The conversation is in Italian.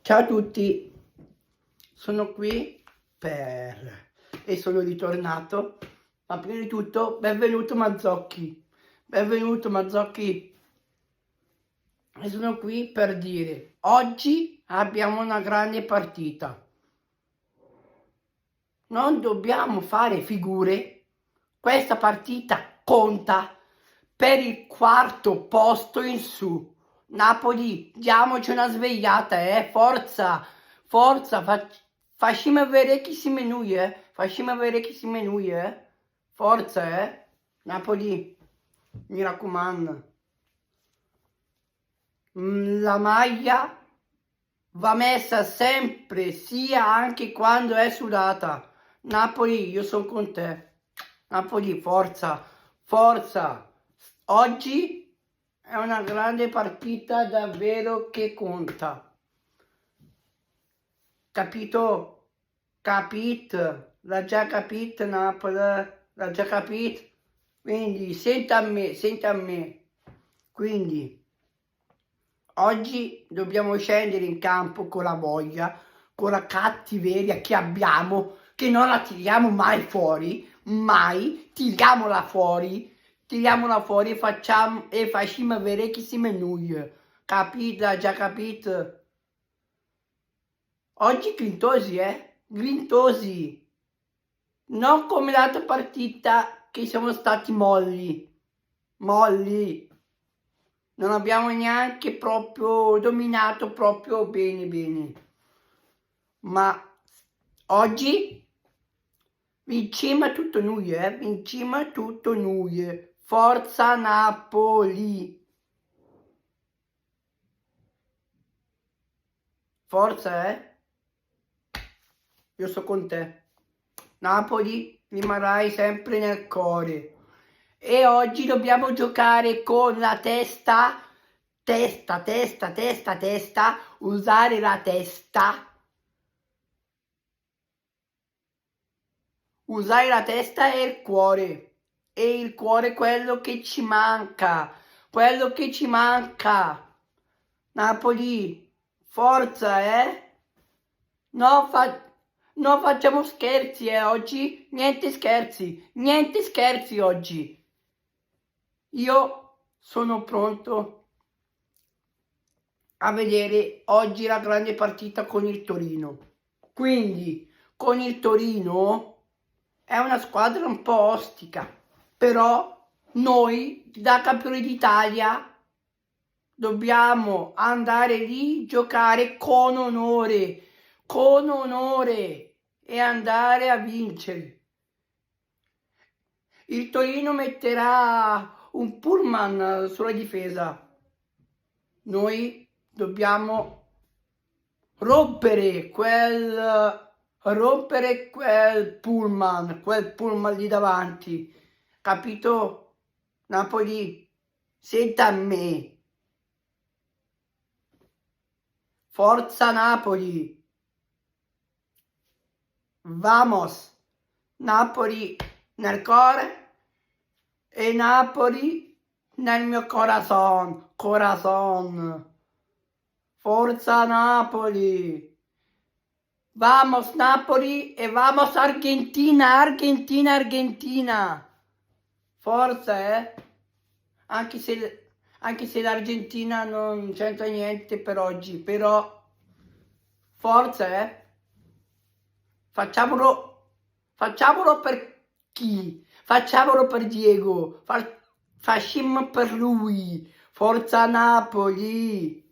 Ciao a tutti, sono qui e sono ritornato, ma prima di tutto benvenuto Mazzocchi, e sono qui per dire, oggi abbiamo una grande partita, non dobbiamo fare figure, questa partita conta per il quarto posto in su. Napoli, diamoci una svegliata, forza, forza, facciamo vedere chi si menuje, forza, Napoli, mi raccomando. La maglia va messa sempre, sia anche quando è sudata. Napoli, io sono con te. Napoli, forza, forza. Oggi è una grande partita davvero che conta. Capito? Capito? L'ha già capito Napoli? L'ha già capito? Quindi senta a me. Quindi oggi dobbiamo scendere in campo con la voglia, con la cattiveria che abbiamo, che non la tiriamo mai fuori, mai, tiriamola fuori e facciamo vedere chi si menuglia. Capito? Già capito? Oggi grintosi, grintosi. Non come l'altra partita che siamo stati molli. Non abbiamo neanche proprio dominato proprio bene. Ma oggi vinciamo tutto noi, vinciamo tutto noi. Forza Napoli! Forza, Io sto con te. Napoli, rimarrai sempre nel cuore. E oggi dobbiamo giocare con la testa, usare la testa. Usare la testa e il cuore. E il cuore è quello che ci manca. Napoli, forza, No, facciamo scherzi, oggi. Niente scherzi oggi. Io sono pronto a vedere oggi la grande partita con il Torino. Quindi, con il Torino è una squadra un po' ostica, però noi da campioni d'Italia dobbiamo andare lì, giocare con onore e andare a vincere. Il Torino metterà un pullman sulla difesa. Noi dobbiamo rompere quel pullman lì davanti. Capito? Napoli, senta a me. Forza Napoli! Vamos! Napoli nel cuore e Napoli nel mio corazon. Forza Napoli! Vamos Napoli e vamos Argentina! Forza, Anche se l'Argentina non c'entra niente per oggi, però forza, Facciamolo per chi? Facciamolo per Diego, facciamo per lui. Forza Napoli!